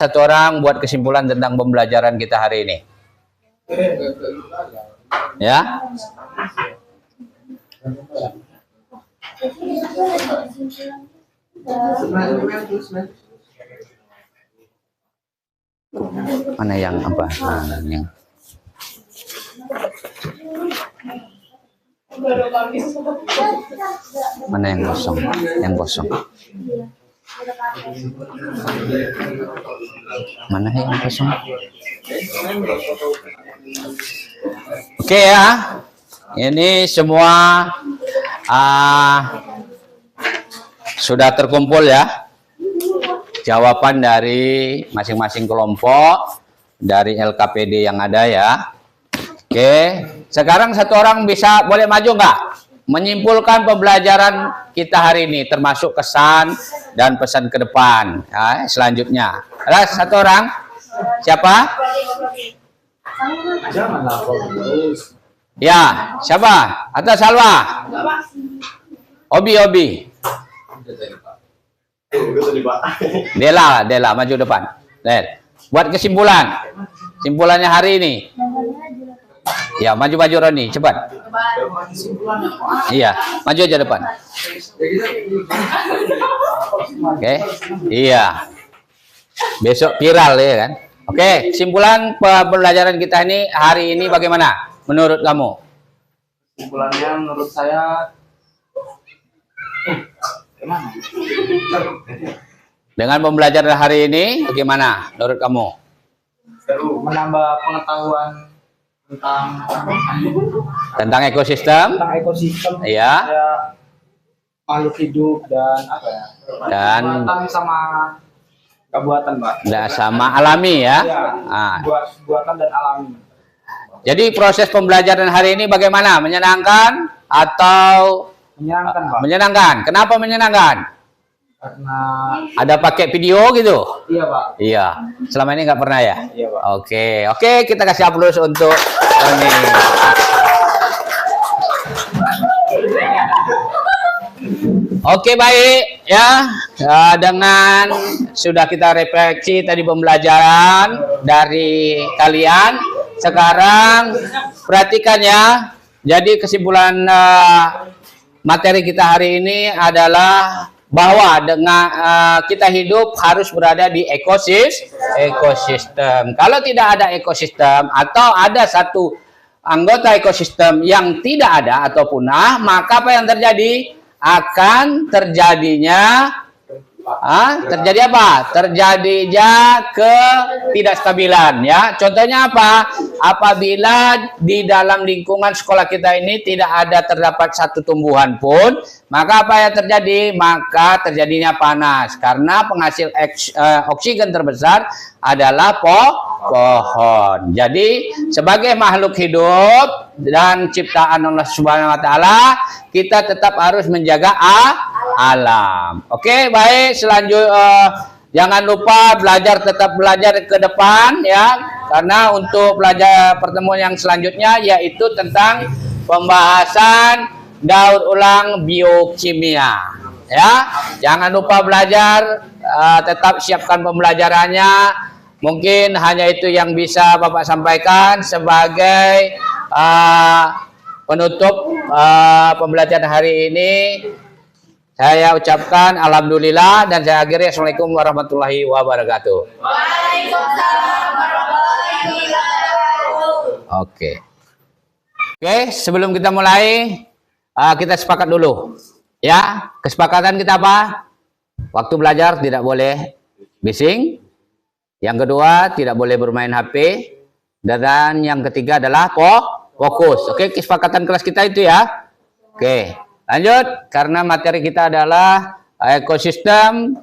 Satu orang buat kesimpulan tentang pembelajaran kita hari ini. Ya. Mana yang apa? Yang mana yang kosong? Yang kosong. Mana yang kosong? Oke ya. Ini semua sudah terkumpul ya. Jawaban dari masing-masing kelompok dari LKPD yang ada ya. Oke, sekarang satu orang boleh maju nggak? Menyimpulkan pembelajaran kita hari ini, termasuk kesan dan pesan ke depan. Ya, selanjutnya, ada satu orang. Siapa? Ya, siapa? Atau Salwa? Obi. Dela, maju depan. Buat kesimpulan. Simpulannya hari ini. Ya, maju Roni, cepat. Iya, maju aja depan. Oke. Iya. Besok viral ya kan. Oke, kesimpulan pembelajaran kita ini hari ini bagaimana menurut kamu? Kesimpulannya menurut saya dengan pembelajaran hari ini bagaimana menurut kamu? Menambah pengetahuan tentang ekosistem. Iya. Makhluk hidup dan apa ya? Dan sama kebuatan, Pak. Nah, sama alami ya. Buatan dan alami. Jadi proses pembelajaran hari ini bagaimana? Menyenangkan atau menyenangkan, Pak? Menyenangkan. Kenapa menyenangkan? Karena ada pakai video gitu. Iya, Pak. Iya. Selama ini nggak pernah ya? Iya, Pak. Oke, kita kasih aplaus untuk ini. Oke, baik ya. Dengan sudah kita refleksi tadi pembelajaran dari kalian. Sekarang perhatikan ya. Jadi kesimpulan materi kita hari ini adalah bahwa dengan kita hidup harus berada di ekosistem. Kalau tidak ada ekosistem atau ada satu anggota ekosistem yang tidak ada atau punah, maka apa yang terjadi? Akan terjadinya terjadi apa? Terjadinya ketidakstabilan ya. Contohnya apa? Apabila di dalam lingkungan sekolah kita ini tidak ada terdapat satu tumbuhan pun, maka apa yang terjadi? Maka terjadinya panas karena penghasil oksigen terbesar adalah pohon. Jadi sebagai makhluk hidup dan ciptaan Allah Subhanahu wa taala, kita tetap harus menjaga alam. Oke, baik. Selanjutnya jangan lupa tetap belajar ke depan ya, karena untuk belajar pertemuan yang selanjutnya yaitu tentang pembahasan daur ulang biokimia ya. Jangan lupa belajar, tetap siapkan pembelajarannya. Mungkin hanya itu yang bisa Bapak sampaikan sebagai penutup pembelajaran hari ini. Saya ucapkan alhamdulillah dan saya akhiri. Assalamualaikum warahmatullahi wabarakatuh. Waalaikumsalam warahmatullahi wabarakatuh. Oke, sebelum kita mulai, kita sepakat dulu. Ya, kesepakatan kita apa? Waktu belajar tidak boleh bising. Yang kedua, tidak boleh bermain HP. Dan yang ketiga adalah fokus. Oke, kesepakatan kelas kita itu ya. Oke, lanjut. Karena materi kita adalah ekosistem,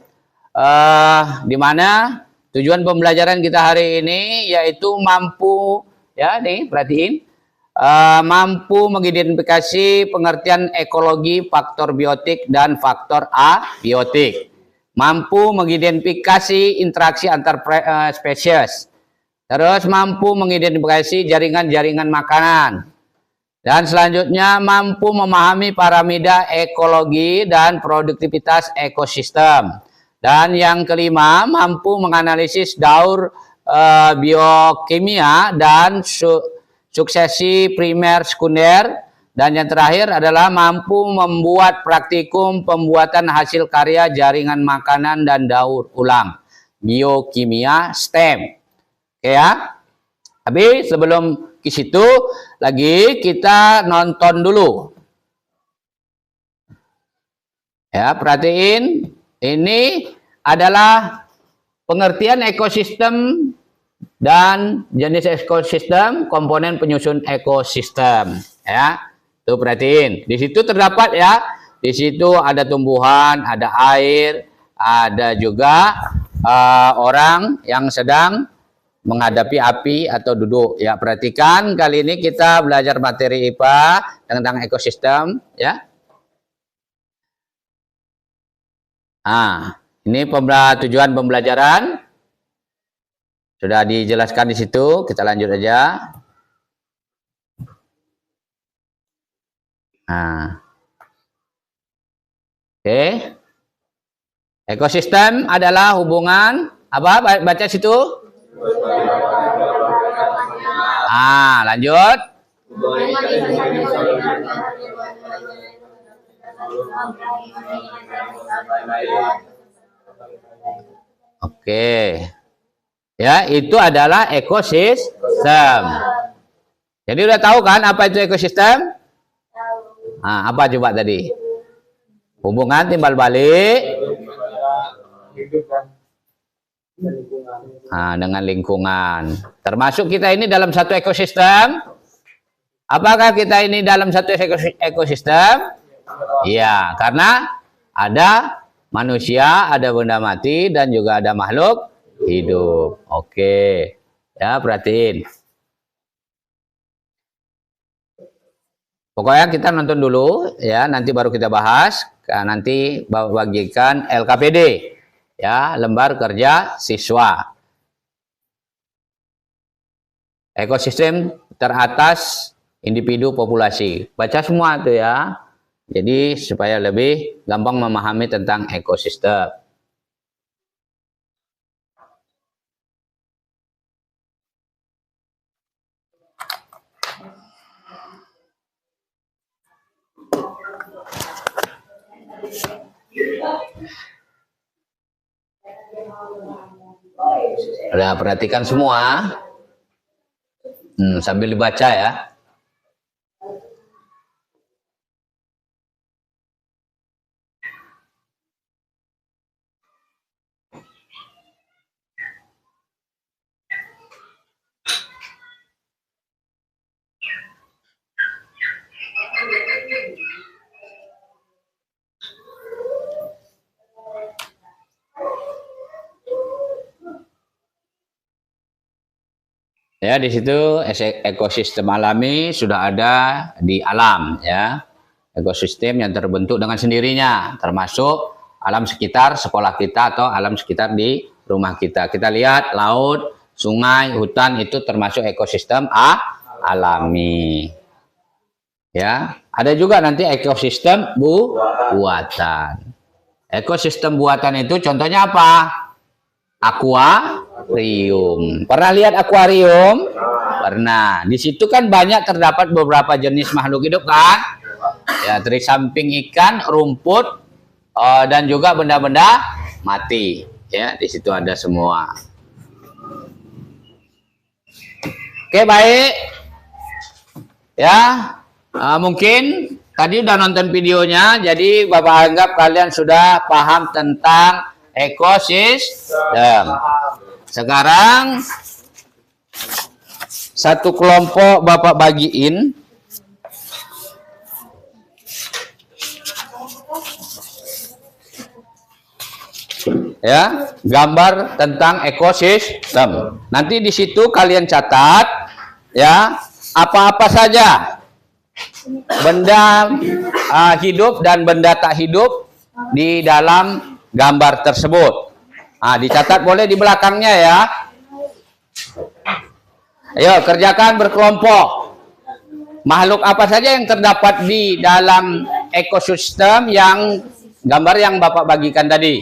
di mana tujuan pembelajaran kita hari ini yaitu mampu, ya nih perhatiin, mampu mengidentifikasi pengertian ekologi, faktor biotik dan faktor abiotik. Mampu mengidentifikasi interaksi antar spesies. Terus mampu mengidentifikasi jaringan-jaringan makanan. Dan selanjutnya mampu memahami piramida ekologi dan produktivitas ekosistem. Dan yang kelima, mampu menganalisis daur biokimia dan suksesi primer sekunder. Dan yang terakhir adalah mampu membuat praktikum pembuatan hasil karya jaringan makanan dan daur ulang. Biokimia STEM. Oke ya. Tapi sebelum ke situ lagi kita nonton dulu. Ya, perhatiin. Ini adalah pengertian ekosistem dan jenis ekosistem, komponen penyusun ekosistem. Ya. Tuh perhatiin, di situ terdapat ya, di situ ada tumbuhan, ada air, ada juga orang yang sedang menghadapi api atau duduk. Ya, perhatikan kali ini kita belajar materi IPA tentang ekosistem ya. Nah, ini tujuan pembelajaran sudah dijelaskan di situ, kita lanjut aja. Nah. Oke. Ekosistem adalah hubungan apa? Baca situ. Ah, lanjut. Oke. Ya, itu adalah ekosistem. Jadi udah tahu kan apa itu ekosistem? Nah, apa coba tadi? Hubungan timbal balik dengan lingkungan. Termasuk kita ini dalam satu ekosistem. Apakah kita ini dalam satu ekosistem? Iya, karena ada manusia, ada benda mati, dan juga ada makhluk hidup. Oke, ya perhatiin. Pokoknya kita nonton dulu ya, nanti baru kita bahas. Nanti bagikan LKPD ya, lembar kerja siswa. Ekosistem teratas individu populasi. Baca semua tuh ya. Jadi supaya lebih gampang memahami tentang ekosistem. Udah perhatikan semua sambil dibaca ya. Ya, di situ ekosistem alami sudah ada di alam ya. Ekosistem yang terbentuk dengan sendirinya, termasuk alam sekitar sekolah kita atau alam sekitar di rumah kita. Kita lihat laut, sungai, hutan itu termasuk ekosistem alami. Ya, ada juga nanti ekosistem buatan. Ekosistem buatan itu contohnya apa? Akuarium. Pernah lihat akuarium? Pernah. Di situ kan banyak terdapat beberapa jenis makhluk hidup kan? Ya, dari samping ikan, rumput, dan juga benda-benda mati. Ya, di situ ada semua. Oke, baik. Ya, mungkin tadi udah nonton videonya, jadi Bapak anggap kalian sudah paham tentang ekosistem. Sekarang satu kelompok Bapak bagiin ya, gambar tentang ekosistem. Nanti di situ kalian catat ya, apa-apa saja benda hidup dan benda tak hidup di dalam gambar tersebut. Dicatat boleh di belakangnya ya. Ayo kerjakan berkelompok. Makhluk apa saja yang terdapat di dalam ekosistem yang gambar yang Bapak bagikan tadi?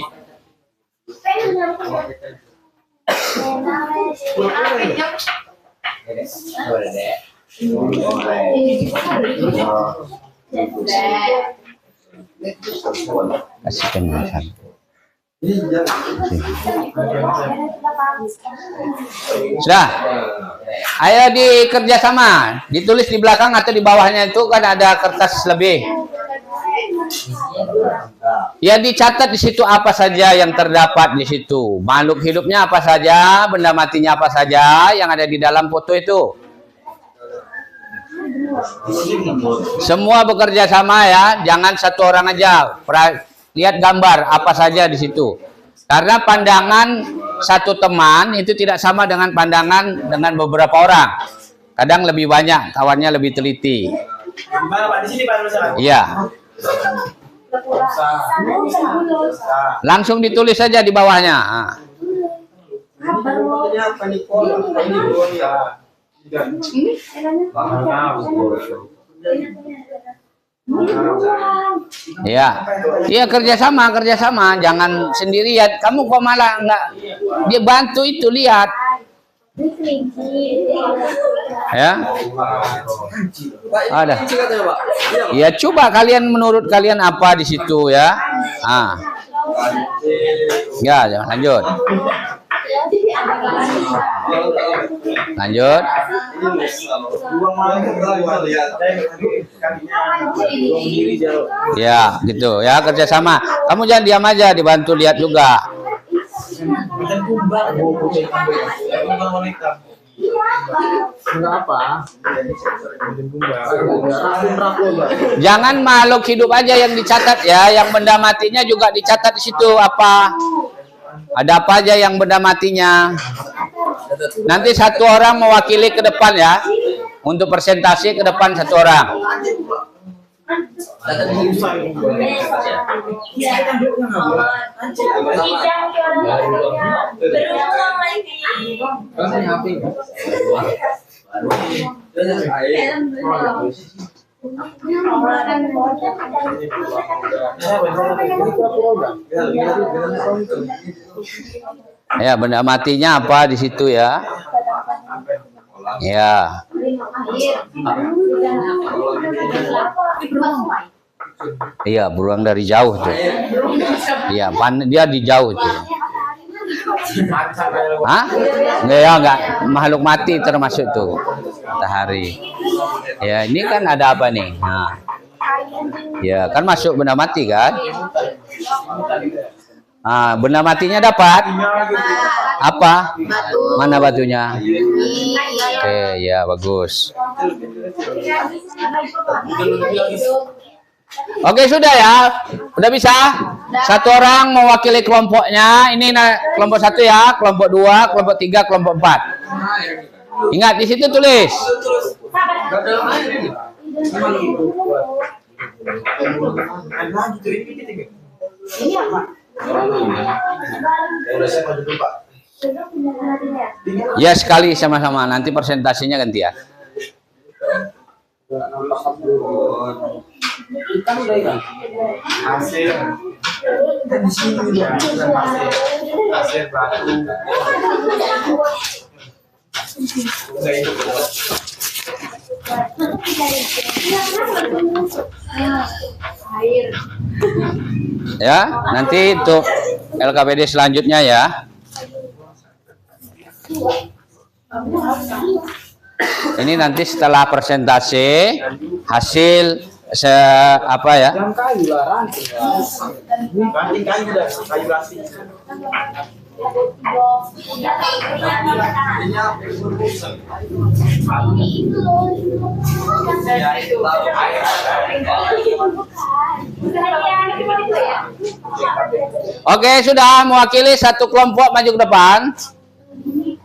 Kasih penjelasan. Sudah. Ayo dikerja sama. Ditulis di belakang atau di bawahnya itu kan ada kertas lebih. Ya dicatat di situ apa saja yang terdapat di situ. Makhluk hidupnya apa saja, benda matinya apa saja yang ada di dalam foto itu. Semua bekerja sama ya, jangan satu orang aja. Lihat gambar apa saja di situ. Karena pandangan satu teman itu tidak sama dengan pandangan dengan beberapa orang. Kadang lebih banyak, kawannya lebih teliti. Gimana Pak? Di sini Pak misalkan. Iya. Langsung ditulis saja di bawahnya. Iya, iya kerjasama, jangan sendirian. Kamu kok malah enggak dia bantu itu lihat. Ya, ada. Ya coba kalian menurut kalian apa di situ ya? Ah, ya jangan lanjut. Lanjut. Ya, gitu ya kerjasama. Kamu jangan diam aja, dibantu lihat juga. Jangan makhluk hidup aja yang dicatat ya, yang benda matinya juga dicatat di situ apa. Ada apa aja yang benda matinya. Nanti satu orang mewakili ke depan ya. Untuk presentasi ke depan satu orang. Ya, benda matinya apa di situ ya? Ya. Iya, beruang dari jauh tuh. Iya, dia di jauh tuh. Hah? Enggak, makhluk mati termasuk tuh. Matahari. Ya, ini kan ada apa nih? Nah. Ya, kan masuk benda mati kan? Ah, benda matinya dapat apa? Mana batunya? Oke, ya bagus. Oke, sudah ya. Udah bisa? Satu orang mewakili kelompoknya. Ini kelompok 1 ya, kelompok 2, kelompok 3, kelompok 4. Ingat di situ tulis. Ini apa? Ya sekali sama-sama. Nanti presentasinya gantian. Ya, nanti untuk LKPD selanjutnya ya. Ini nanti setelah presentasi hasil apa ya? Kayu lah, ranting kayu dah, kayu plastik. Oke, sudah mewakili satu kelompok maju ke depan.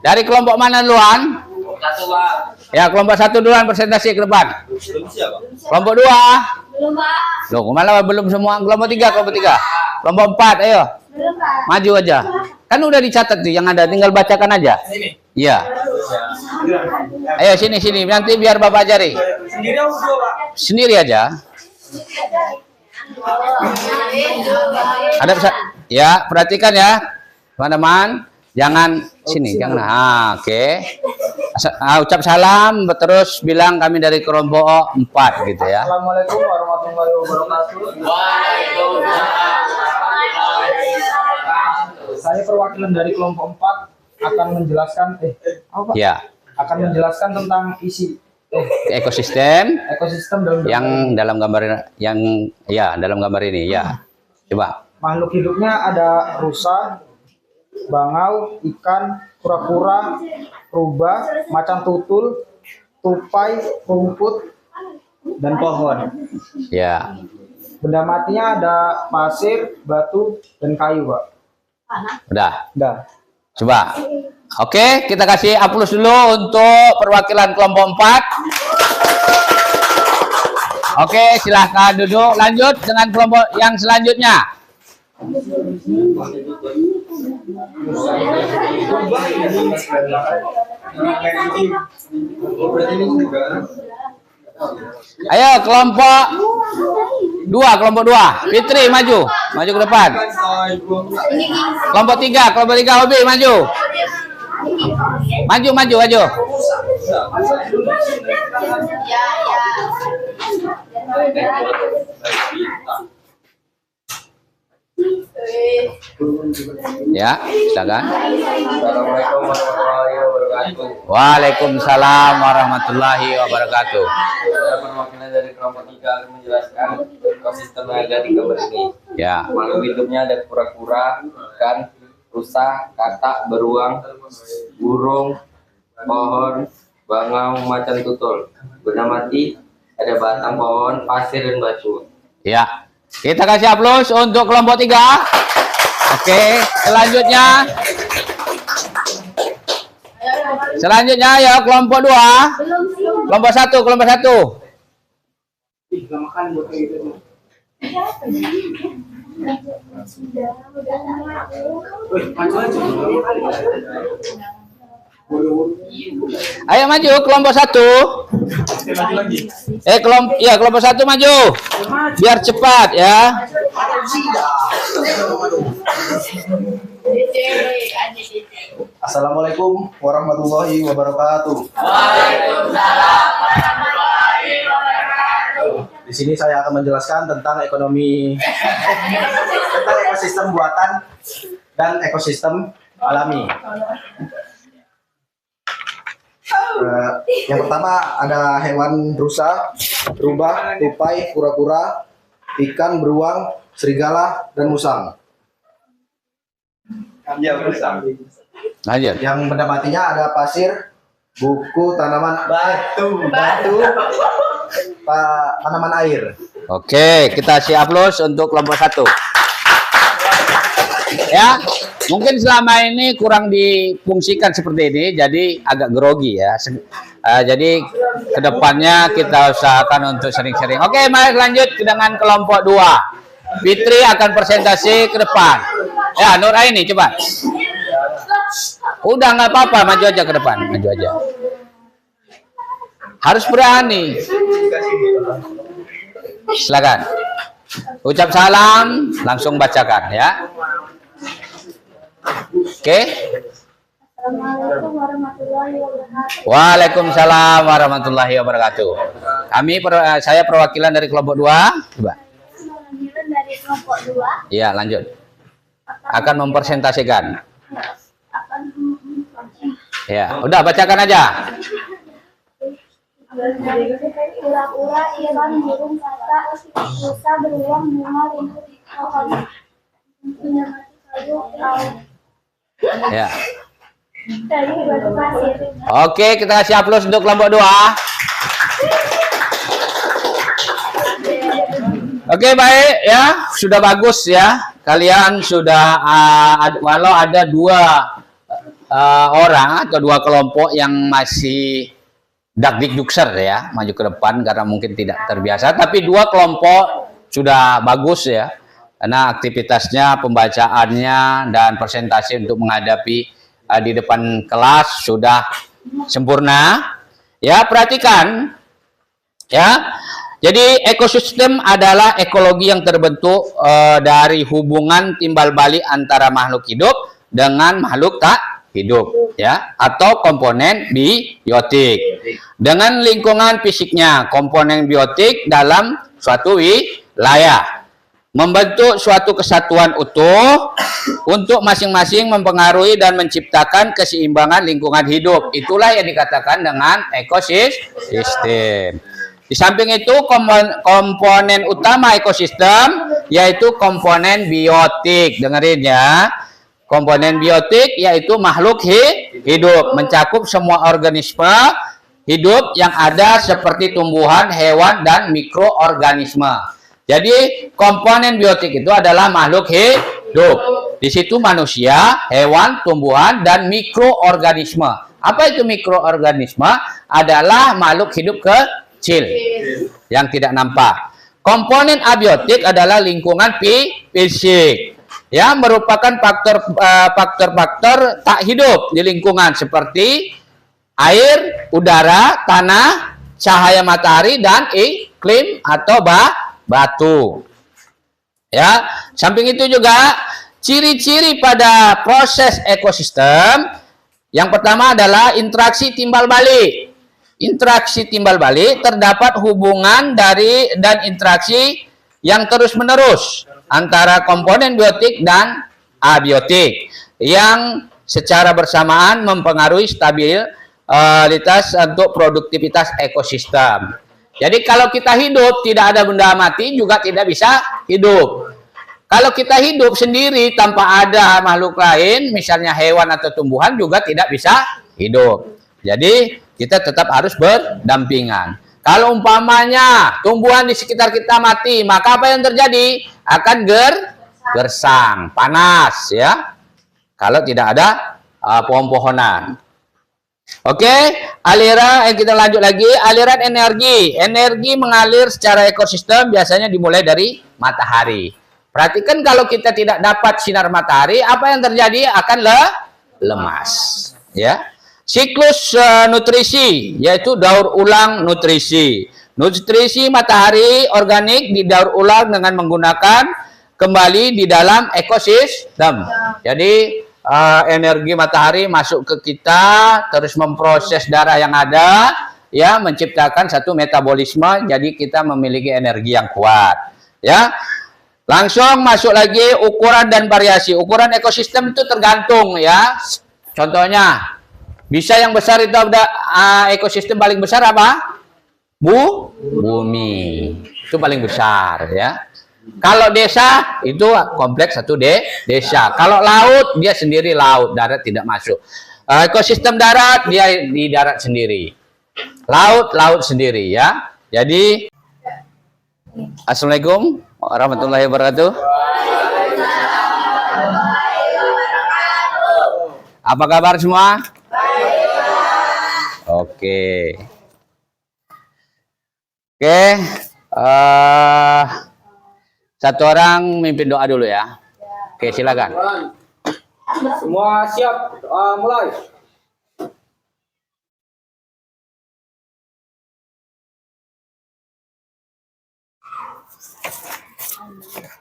Dari kelompok mana duluan? Ya, kelompok 1 duluan presentasi ke depan. Kelompok 2. Loh, malah belum semua. Kelompok 3, kelompok 3. Kelompok 4, ayo. Maju aja. Kan udah dicatat tuh, yang ada tinggal bacakan aja. Iya. Ayo sini. Nanti biar Bapak ajari. Sendiri aja. Ada ya, perhatikan ya. Teman-teman, jangan sini, jangan. Oke. Ucap salam, terus bilang kami dari kelompok 4 gitu ya. Assalamualaikum warahmatullahi wabarakatuh. Saya perwakilan dari kelompok 4 akan menjelaskan Ya. akan menjelaskan tentang isi Ekosistem ekosistem yang dalam gambar dalam gambar ini ya. Coba. makhluk hidupnya ada rusa, bangau, ikan, kura-kura, rubah, macan tutul, tupai, rumput, dan pohon. Ya. Benda matinya ada pasir, batu, dan kayu, Pak. Udah. Udah. Coba. Oke, kita kasih aplaus dulu untuk perwakilan kelompok 4. Oke, silahkan duduk. Lanjut dengan kelompok yang selanjutnya. Ayo kelompok 2, Fitri maju ke depan. Kelompok 3 Hobi maju. Maju. Ya, silakan. Assalamualaikum warahmatullahi wabarakatuh. Waalaikumsalam warahmatullahi wabarakatuh. Saya perwakilan dari kelompok 3 akan menjelaskan ekosistem yang ada di gambar ini. Ya. Makhluk hidupnya ada kura-kura, ikan, rusa, katak, beruang, burung, pohon, bangau, macan tutul. Benda mati ada batang pohon, pasir, dan batu. Ya. Kita kasih aplaus untuk kelompok 3. Oke, selanjutnya ya kelompok 2. Kelompok 1. Ayo maju kelompok 1. Kelompok 1 maju. Biar cepat ya. Assalamualaikum warahmatullahi wabarakatuh. Di sini saya akan menjelaskan tentang tentang ekosistem buatan dan ekosistem alami. Yang pertama ada hewan rusa, rubah, tupai, kura-kura, ikan, beruang, serigala, dan musang. Lanjut. Yang benda matinya ada pasir, buku, tanaman tanaman air. Oke, kita kasih aplaus untuk kelompok 1. Ya, mungkin selama ini kurang difungsikan seperti ini, jadi agak grogi ya. Jadi kedepannya kita usahakan untuk sering-sering. Oke, mari lanjut dengan kelompok 2. Fitri akan presentasi ke depan. Ya, Nur Aini coba. Udah nggak apa-apa, maju aja ke depan, maju aja. Harus berani. Silakan. Ucap salam, langsung bacakan ya. Oke. Assalamualaikum warahmatullahi wabarakatuh. Waalaikumsalam warahmatullahi wabarakatuh. Saya perwakilan dari kelompok 2. Coba. Perwakilan dari kelompok 2 Iya, lanjut. Akan mempresentasikan. akan Ya, udah bacakan aja. kura-kura, ikan, burung, katak, rusa, beruang, bunga, rumput, pohon, benda mati, kayu, laut, Ya. dari batu pasir. Oke, kita kasih aplaus untuk kelompok 2. Oke, baik ya, sudah bagus ya. Kalian sudah walau ada 2 orang atau 2 kelompok yang masih dakdikdukser ya, maju ke depan karena mungkin tidak terbiasa, tapi 2 kelompok sudah bagus ya. Karena aktivitasnya, pembacaannya dan presentasi untuk menghadapi di depan kelas sudah sempurna. Ya, perhatikan ya. Jadi ekosistem adalah ekologi yang terbentuk dari hubungan timbal balik antara makhluk hidup dengan makhluk tak hidup ya, atau komponen biotik. Dengan lingkungan fisiknya, komponen biotik dalam suatu wilayah membentuk suatu kesatuan utuh untuk masing-masing mempengaruhi dan menciptakan keseimbangan lingkungan hidup. Itulah yang dikatakan dengan ekosistem. Di samping itu, komponen utama ekosistem yaitu komponen biotik. Dengerin ya. Komponen biotik yaitu makhluk hidup, mencakup semua organisme hidup yang ada seperti tumbuhan, hewan, dan mikroorganisme. Jadi komponen biotik itu adalah makhluk hidup. Di situ manusia, hewan, tumbuhan, dan mikroorganisme. Apa itu mikroorganisme? Adalah makhluk hidup kecil yang tidak nampak. Komponen abiotik adalah lingkungan fisik, ya, merupakan faktor-faktor tak hidup di lingkungan seperti air, udara, tanah, cahaya matahari, dan iklim atau batu. Ya, samping itu juga ciri-ciri pada proses ekosistem. Yang pertama adalah interaksi timbal balik. Interaksi timbal balik terdapat hubungan dan interaksi yang terus-menerus antara komponen biotik dan abiotik yang secara bersamaan mempengaruhi stabilitas untuk produktivitas ekosistem. Jadi kalau kita hidup tidak ada benda mati juga tidak bisa hidup. Kalau kita hidup sendiri tanpa ada makhluk lain, misalnya hewan atau tumbuhan juga tidak bisa hidup. Jadi kita tetap harus berdampingan. Kalau umpamanya tumbuhan di sekitar kita mati, maka apa yang terjadi? Akan gersang, panas ya. Kalau tidak ada pohon-pohonan. Oke, aliran kita lanjut lagi, aliran energi. Energi mengalir secara ekosistem biasanya dimulai dari matahari. Perhatikan kalau kita tidak dapat sinar matahari, apa yang terjadi? Akan lemas, ya. Siklus nutrisi, yaitu daur ulang nutrisi. Nutrisi matahari organik didaur ulang dengan menggunakan kembali di dalam ekosistem. Jadi energi matahari masuk ke kita, terus memproses darah yang ada, ya, menciptakan satu metabolisme. Jadi kita memiliki energi yang kuat, ya. Langsung masuk lagi ukuran dan variasi. Ukuran ekosistem itu tergantung, ya. Contohnya, bisa yang besar itu ada ekosistem paling besar apa? Bumi. Itu paling besar, ya. Kalau desa itu kompleks satu desa. Kalau laut dia sendiri laut, darat tidak masuk. Ekosistem darat dia di darat sendiri. Laut sendiri, ya. Jadi Assalamualaikum warahmatullahi wabarakatuh. Apa kabar semua? Oke. Satu orang mimpin doa dulu ya. Oke, silakan. Semua siap, mulai.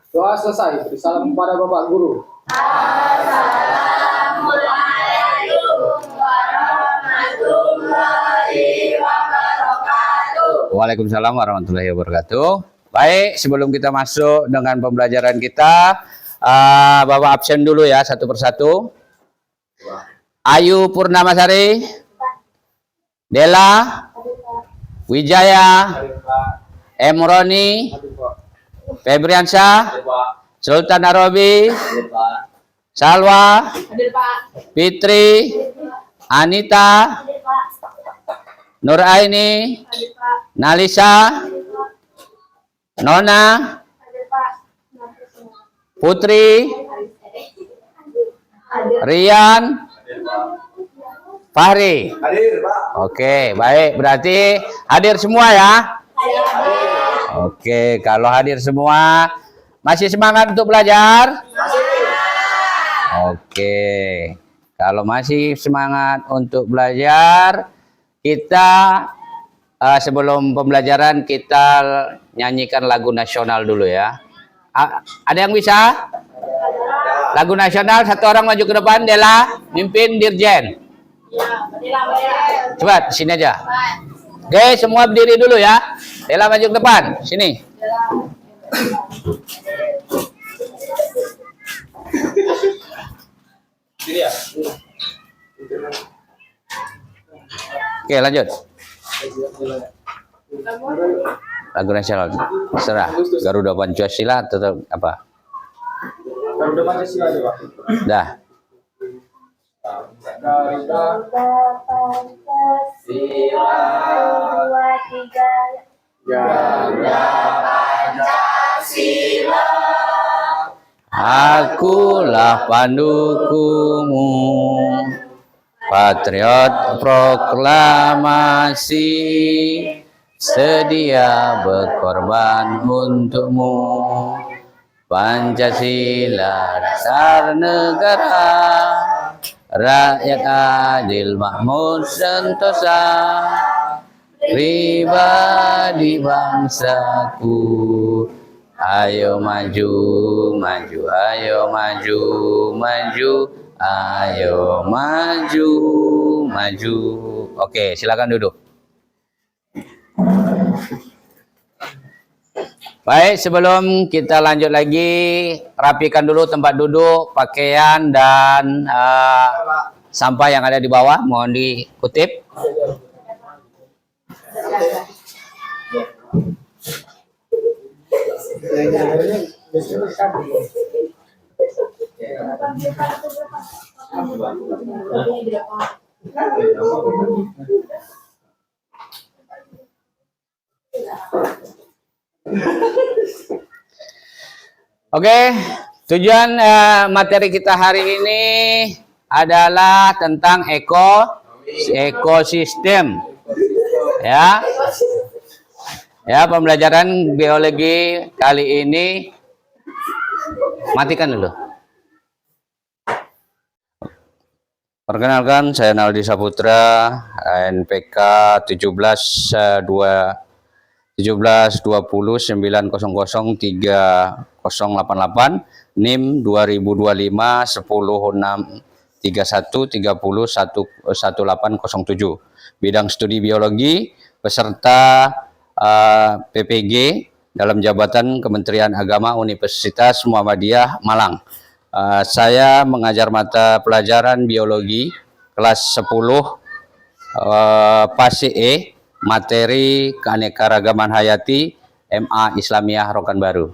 Doa selesai. Beri salam kepada Bapak Guru. Assalamualaikum warahmatullahi wabarakatuh. Waalaikumsalam warahmatullahi wabarakatuh. Baik, sebelum kita masuk dengan pembelajaran kita, Bapak absen dulu ya satu persatu. Ayu Purnamasari, Dela, Wijaya, Emroni, Febriansyah, Sultan Arabi, Salwa, Fitri, Anita, Nuraini, Nalisa, Nona, Putri, Rian, Fahri. Hadir, Pak. Oke, baik. Berarti hadir semua ya? Oke, kalau hadir semua, masih semangat untuk belajar? Oke, kalau masih semangat untuk belajar, kita sebelum pembelajaran kita nyanyikan lagu nasional dulu ya. Ada yang bisa? Lagu nasional, satu orang maju ke depan, Dela, mimpin Dirjen. Cepat, sini aja. Oke, semua berdiri dulu ya. Dela maju ke depan, sini. Oke, lanjut. Lagu nasional, serah. Garuda Pancasila tetap apa? Garuda Pancasila aja, Pak. Dah. Garuda Pancasila 2, 3. Garuda Akulah pandukumu, patriot proklamasi, sedia berkorban untukmu. Pancasila dasar negara, rakyat adil makmur sentosa, pribadi bangsaku. Ayo maju, maju, ayo maju, maju, ayo maju, maju. Oke, silakan duduk. Baik, sebelum kita lanjut lagi, rapikan dulu tempat duduk, pakaian, dan sampah yang ada di bawah. Mohon dikutip. Oke, tujuan materi kita hari ini adalah tentang ekosistem. Ya. Ya, pembelajaran biologi kali ini, matikan dulu. Perkenalkan, saya Naldi Saputra, NPK 1720900388, NIM 2025 10631301807. Bidang studi biologi, peserta PPG dalam jabatan Kementerian Agama Universitas Muhammadiyah Malang. Saya mengajar mata pelajaran biologi kelas 10 PASE, materi keanekaragaman hayati, MA Islamiyah Rokan Baru.